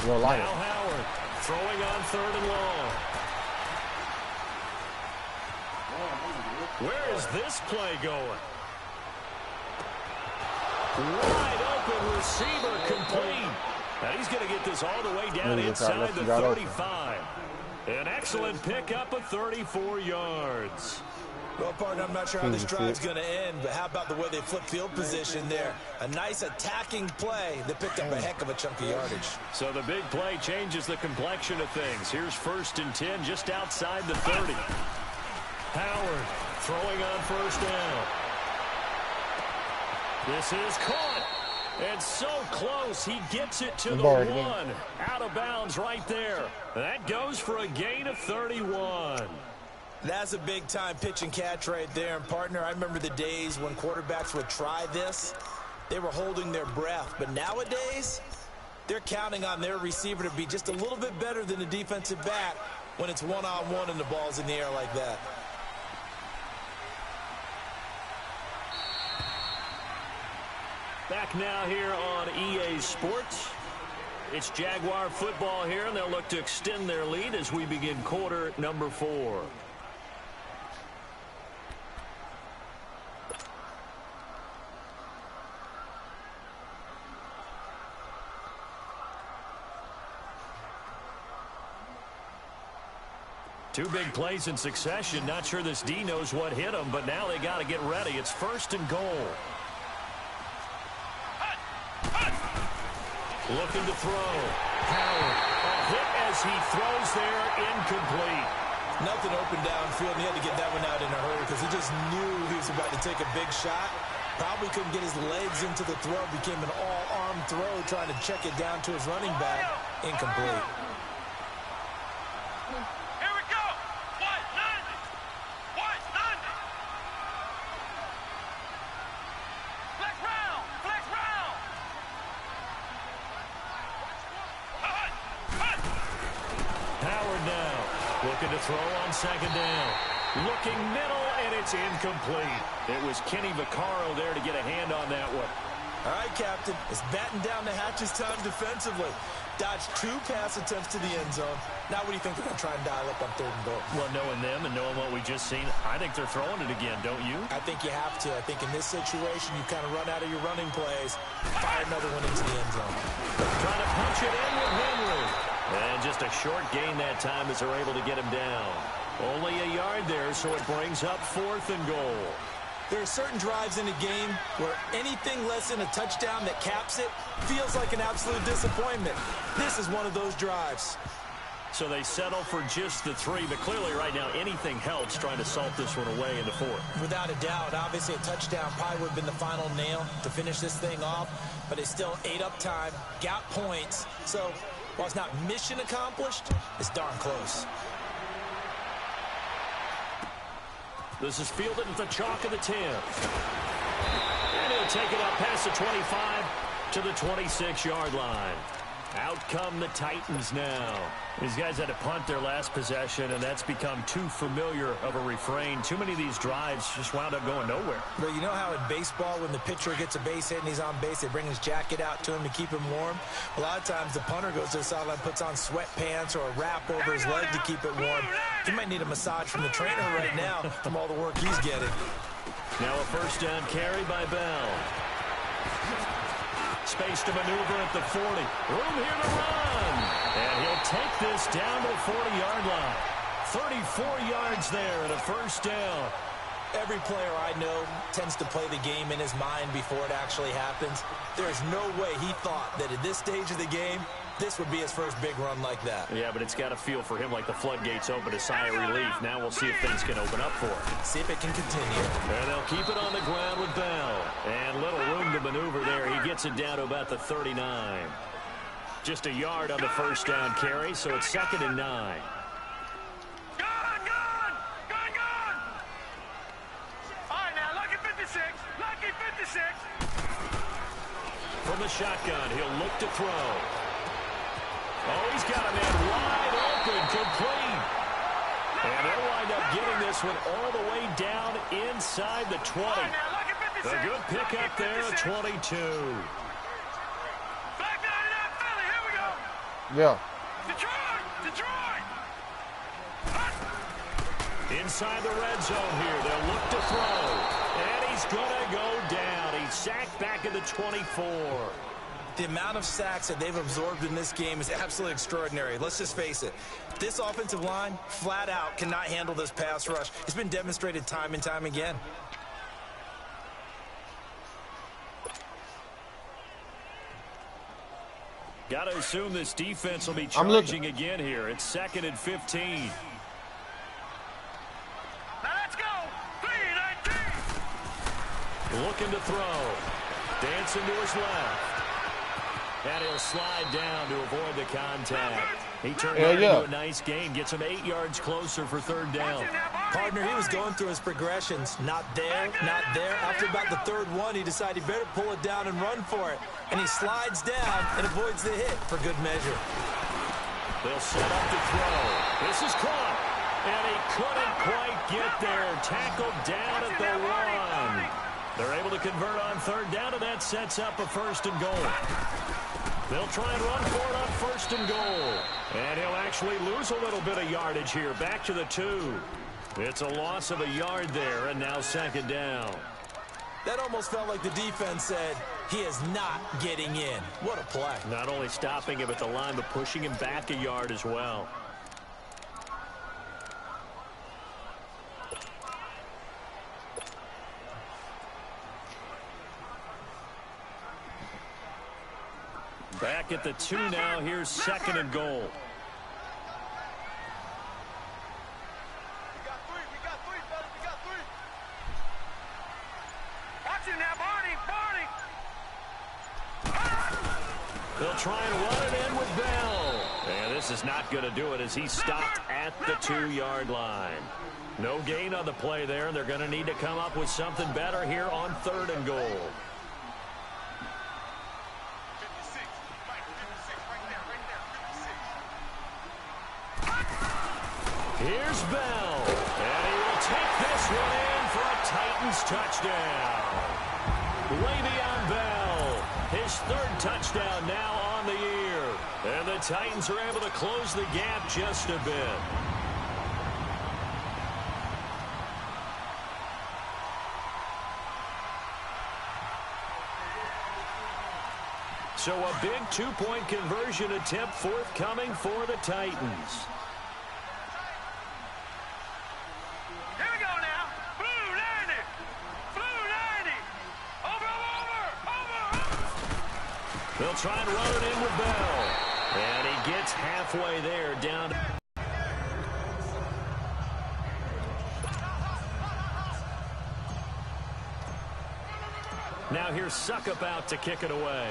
You'll like it. Now Howard throwing on 3rd and long. Where is this play going? Wide open receiver complete. And he's going to get this all the way down inside the 35. An excellent pickup of 34 yards. Well, partner, I'm not sure how this drive's going to end, but how about the way they flip field position there? A nice attacking play that picked up a heck of a chunk of yardage. So the big play changes the complexion of things. Here's 1st and 10 just outside the 30. Howard throwing on first down. This is caught. And so close, he gets it to the 1. Out of bounds right there. That goes for a gain of 31. That's a big-time pitch and catch right there. And, partner, I remember the days when quarterbacks would try this. They were holding their breath. But nowadays, they're counting on their receiver to be just a little bit better than the defensive back when it's one-on-one and the ball's in the air like that. Back now here on EA Sports. It's Jaguar football here, and they'll look to extend their lead as we begin quarter number 4. Two big plays in succession. Not sure this D knows what hit him, but now they got to get ready. It's 1st and goal. Looking to throw. Howard. A hit as he throws there, incomplete. Nothing open downfield, and he had to get that one out in a hurry because he just knew he was about to take a big shot. Probably couldn't get his legs into the throw. Became an all-arm throw, trying to check it down to his running back. Incomplete. Here we go. White 90. White 90. Flex round. Flex round. Howard now looking to throw on 2nd down. Looking middle, and it's incomplete. It was Kenny Vaccaro there to get a hand on that one. All right, Captain. It's batten down the hatches time defensively. Dodged 2 pass attempts to the end zone. Now what do you think they're going to try and dial up on 3rd and goal? Well, knowing them and knowing what we just seen, I think they're throwing it again, don't you? I think you have to. I think in this situation, you kind of run out of your running plays, fire another one into the end zone. Trying to punch it in with Henry. And just a short gain that time as they're able to get him down. Only a yard there, so it brings up 4th and goal. There are certain drives in a game where anything less than a touchdown that caps it feels like an absolute disappointment. This is one of those drives. So they settle for just the 3, but clearly right now anything helps trying to salt this one away in the 4th. Without a doubt, obviously a touchdown probably would have been the final nail to finish this thing off, but it's still ate up time, got points. So while it's not mission accomplished, it's darn close. This is fielded at the chalk of the 10. And he'll take it up past the 25 to the 26-yard line. Out come the Titans now. These guys had to punt their last possession, and that's become too familiar of a refrain. Too many of these drives just wound up going nowhere. But you know how in baseball, when the pitcher gets a base hit and he's on base, they bring his jacket out to him to keep him warm? A lot of times the punter goes to the sideline, puts on sweatpants or a wrap over his leg to keep it warm. He might need a massage from the trainer right now from all the work he's getting. Now a first down carry by Bell. Space to maneuver at the 40. Room here to run. And he'll take this down to the 40-yard line. 34 yards there and a first down. Every player I know tends to play the game in his mind before it actually happens. There's no way he thought that at this stage of the game, this would be his first big run like that. Yeah, but it's got to feel for him like the floodgates open, a sigh of relief. Now we'll see if things can open up for him. See if it can continue. And they'll keep it on the ground with Bell. And little room to maneuver there. He gets it down to about the 39. Just a yard on the first down carry, so it's 2nd and 9. From the shotgun, he'll look to throw. Oh, he's got a man wide open, complete. And they'll wind up getting this one all the way down inside the 20. A good pickup there at 22. Yeah. Detroit! Inside the red zone here, they'll look to throw. And he's going to go down. He's sacked back at the 24. The amount of sacks that they've absorbed in this game is absolutely extraordinary. Let's just face it. This offensive line, flat out, cannot handle this pass rush. It's been demonstrated time and time again. Got to assume this defense will be charging again here. It's 2nd and 15. Now let's go. 3-19. Looking to throw. Dancing to his left. And he'll slide down to avoid the contact. He turned it into a nice gain. Gets him 8 yards closer for 3rd down. Partner, he was going through his progressions. Not there, not there. After about the 3rd one, he decided he better pull it down and run for it. And he slides down and avoids the hit for good measure. They'll set up to throw. This is caught. And he couldn't quite get there. Tackled down at the 1. They're able to convert on 3rd down, and that sets up a 1st and goal. They'll try and run for it on 1st and goal. And he'll actually lose a little bit of yardage here. Back to the 2. It's a loss of a yard there, and now 2nd down. That almost felt like the defense said, he is not getting in. What a play. Not only stopping him at the line, but pushing him back a yard as well. Back at the 2 now. Here's 2nd and goal. Watch it now, Barney. They'll try and run it in with Bell. And this is not going to do it as he's stopped at the 2-yard line. No gain on the play there, and they're going to need to come up with something better here on 3rd and goal. Here's Bell, and he will take this one in for a Titans touchdown. Le'Veon Bell, his 3rd touchdown now on the year. And the Titans are able to close the gap just a bit. So a big 2-point conversion attempt forthcoming for the Titans. They'll try and run it in with Bell. And he gets halfway there down. Now here's Suckup out to kick it away.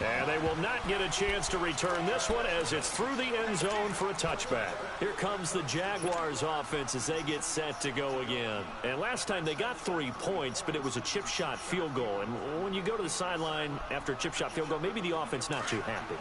And they will not get a chance to return this one as it's through the end zone for a touchback. Here comes the Jaguars offense as they get set to go again. And last time they got 3 points, but it was a chip shot field goal. And when you go to the sideline after a chip shot field goal, maybe the offense not too happy.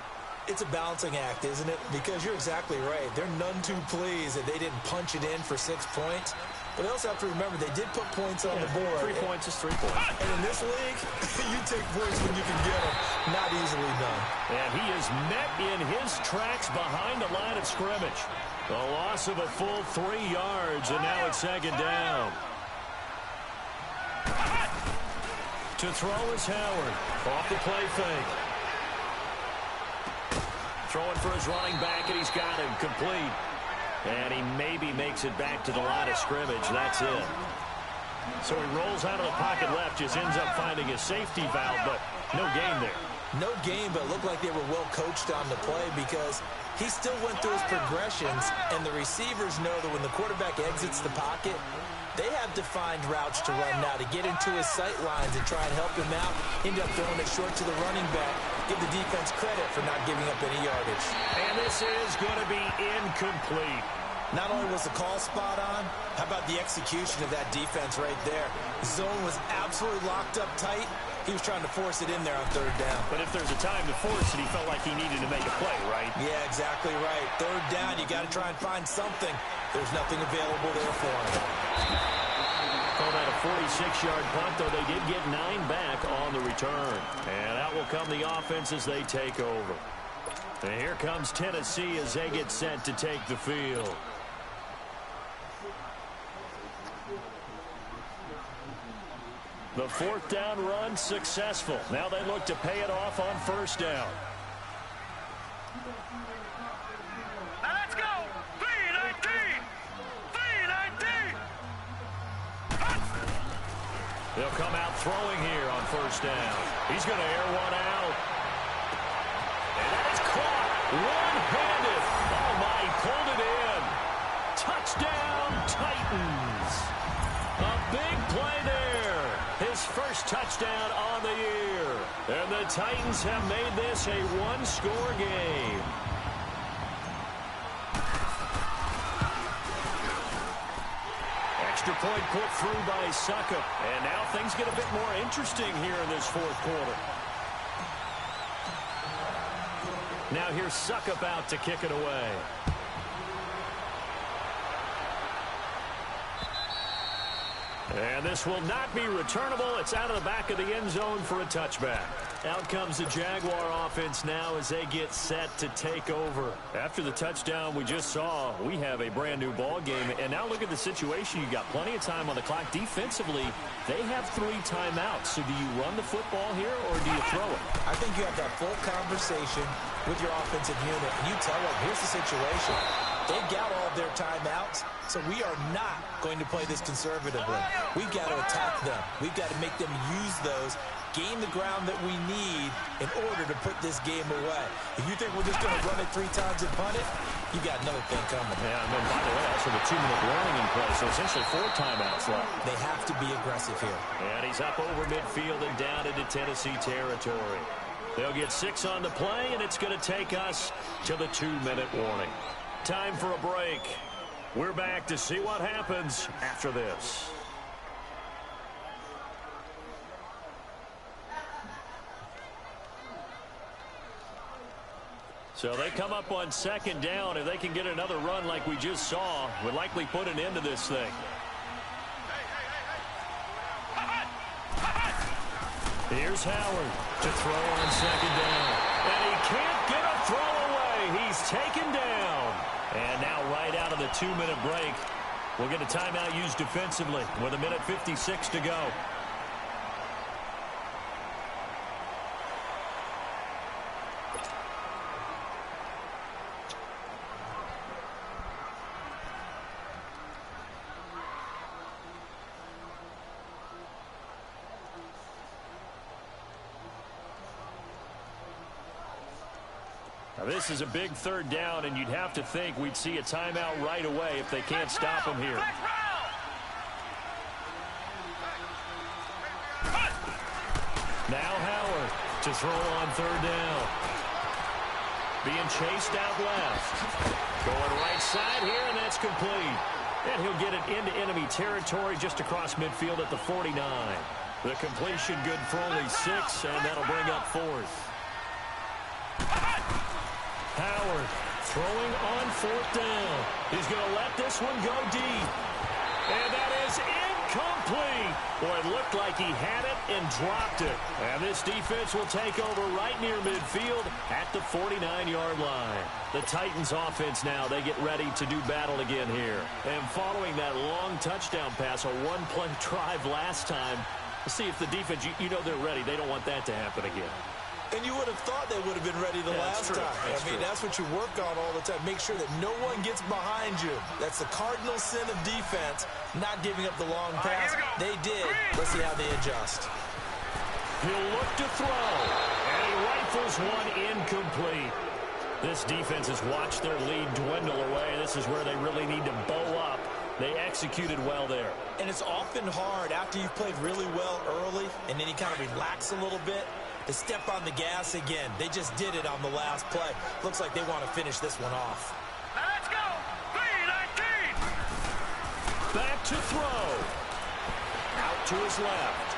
It's a balancing act, isn't it? Because you're exactly right. They're none too pleased that they didn't punch it in for 6 points. But they also have to remember they did put points on the board. 3 points is 3 points. And in this league, you take points when you can get them. Not easily done. And he is met in his tracks behind the line of scrimmage. A loss of a full 3 yards, and now it's second down. To throw is Howard. Off the play fake. Throwing for his running back, and he's got him complete. And he maybe makes it back to the line of scrimmage. That's it. So he rolls out of the pocket left, just ends up finding a safety valve, but no gain there. No gain, but it looked like they were well coached on the play because he still went through his progressions, and the receivers know that when the quarterback exits the pocket, they have defined routes to run now to get into his sight lines and try and help him out. End up throwing it short to the running back. Give the defense credit for not giving up any yardage. And this is going to be incomplete. Not only was the call spot on, how about the execution of that defense right there? The zone was absolutely locked up tight. He was trying to force it in there on 3rd down. But if there's a time to force it, he felt like he needed to make a play, right? Yeah, exactly right. 3rd down, you got to try and find something. There's nothing available there for him. Called that a 46-yard punt, though they did get 9 back on the return. And out will come the offense as they take over. And here comes Tennessee as they get set to take the field. The 4th down run successful. Now they look to pay it off on 1st down. Now let's go. 3-19. 3-19. They'll come out throwing here on 1st down. He's going to air one out. And that is caught one-handed. Oh, my, he pulled it in. Touchdown, Titans. A big play there. His first touchdown on the year. And the Titans have made this a 1-score game. Extra point put through by Suckup. And now things get a bit more interesting here in this 4th quarter. Now here's Suckup out to kick it away. And this will not be returnable. It's out of the back of the end zone for a touchback. Out comes the Jaguar offense now as they get set to take over. After the touchdown we just saw, we have a brand new ball game. And now look at the situation. You got plenty of time on the clock. Defensively, they have 3 timeouts. So do you run the football here or do you throw it? I think you have that full conversation with your offensive unit, and you tell them, here's the situation. They've got all of their timeouts, so we are not going to play this conservatively. We've got to attack them. We've got to make them use those, gain the ground that we need in order to put this game away. If you think we're just going to run it 3 times and punt it, you got another thing coming. Yeah, and then by the way, also the 2-minute warning in play, so essentially 4 timeouts left. They have to be aggressive here. And he's up over midfield and down into Tennessee territory. They'll get 6 on the play, and it's going to take us to the 2-minute warning. Time for a break. We're back to see what happens after this. So they come up on 2nd down. If they can get another run like we just saw, would likely put an end to this thing. Here's Howard to throw on 2nd down. And he can't get a throw away. He's taken down. And now right out of the 2-minute break, we'll get a timeout used defensively with 1:56 to go. this is a big third down, and you'd have to think we'd see a timeout right away if they can't stop him here. Now Howard to throw on third down. Being chased out left. Going right side here, and that's complete. And he'll get it into enemy territory just across midfield at the 49. The completion good for only 6, and that'll bring up 4th. Howard throwing on 4th down. He's going to let this one go deep. And that is incomplete. Boy, it looked like he had it and dropped it. And this defense will take over right near midfield at the 49-yard line. The Titans offense now, they get ready to do battle again here. And following that long touchdown pass, a one-play drive last time, let's see if the defense, you know they're ready. They don't want that to happen again. And you would have thought they would have been ready the last time. That's what you work on all the time. Make sure that no one gets behind you. That's the cardinal sin of defense, not giving up the long pass. They did. Let's see how they adjust. He'll look to throw, and he rifles one incomplete. This defense has watched their lead dwindle away. This is where they really need to bow up. They executed well there. And it's often hard after you've played really well early, and then you kind of relax a little bit, to step on the gas again. They just did it on the last play. Looks like they want to finish this one off. Let's go! 3-19! Back to throw. Out to his left.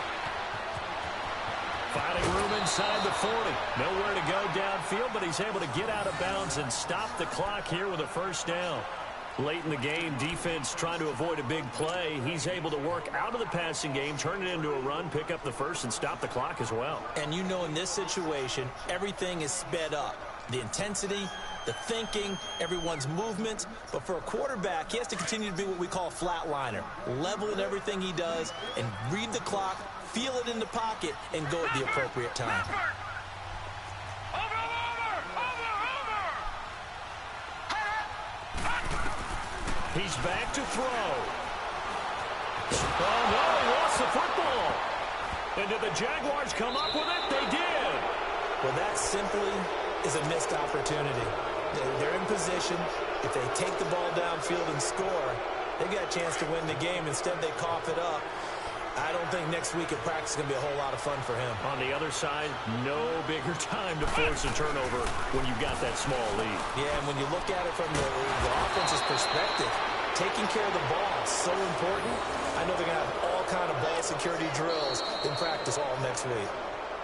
Finding room inside the 40. Nowhere to go downfield, but he's able to get out of bounds and stop the clock here with a first down. Late in the game, defense trying to avoid a big play. He's able to work out of the passing game, turn it into a run, pick up the first, and stop the clock as well. And you know in this situation, everything is sped up. The intensity, the thinking, everyone's movement. But for a quarterback, he has to continue to be what we call a flatliner. Level in everything he does and read the clock, feel it in the pocket, and go at the appropriate time. He's back to throw. Oh, no, he lost the football. And did the Jaguars come up with it? They did. Well, that simply is a missed opportunity. They're in position. If they take the ball downfield and score, they got a chance to win the game. Instead, they cough it up. I don't think next week at practice is going to be a whole lot of fun for him. On the other side, no bigger time to force a turnover when you've got that small lead. Yeah, and when you look at it from the offense's perspective, taking care of the ball is so important. I know they're going to have all kind of ball security drills in practice all next week.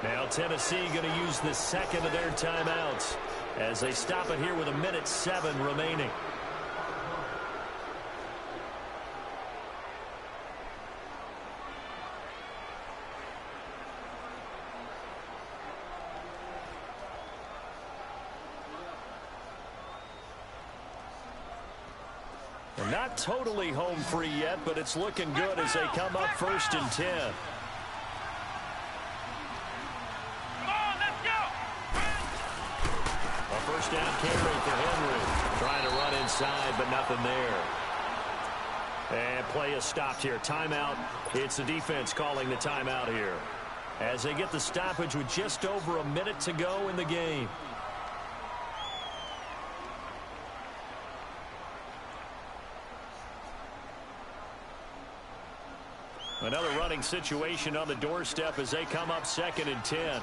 Now Tennessee going to use the second of their timeouts as they stop it here with 1:07 remaining. Not totally home free yet, but it's looking good as they come up 1st and 10. Come on, let's go! A first down carry for Henry. Trying to run inside, but nothing there. And play is stopped here. Timeout. It's the defense calling the timeout here, as they get the stoppage with just over a minute to go in the game. Another running situation on the doorstep as they come up 2nd and 10.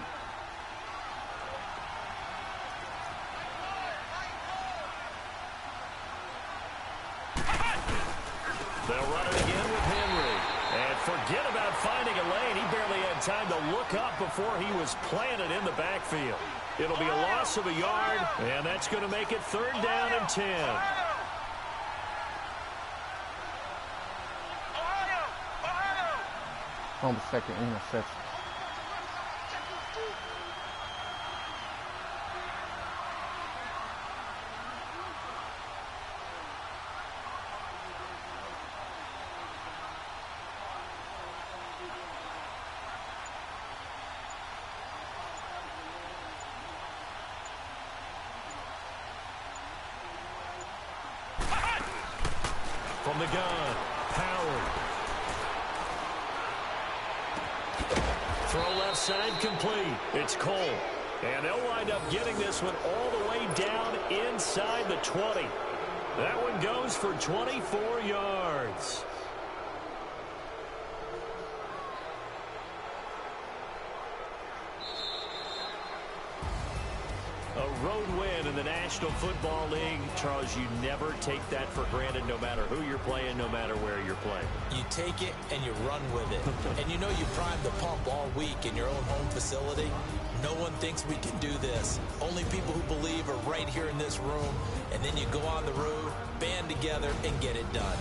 They'll run it again with Henry. And forget about finding a lane. He barely had time to look up before he was planted in the backfield. It'll be a loss of a yard, and that's going to make it 3rd down and 10. On the second interception. From the gun, Howard. Throw left side complete. It's Cole. And they'll wind up getting this one all the way down inside the 20. That one goes for 24 yards. A road win in the National Football League. Charles, you never take that for granted no matter who you're playing, no matter where you're playing. You take it and you run with it. And you know you primed the pump all week in your own home facility. No one thinks we can do this. Only people who believe are right here in this room. And then you go on the road, band together, and get it done.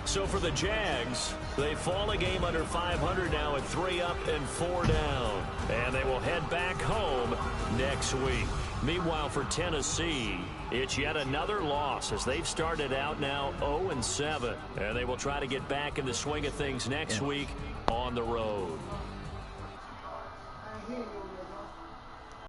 So for the Jags, they fall a game under 500 now at 3 up and 4 down. And they will head back home next week. Meanwhile, for Tennessee, it's yet another loss as they've started out now 0-7. And they will try to get back in the swing of things next week on the road.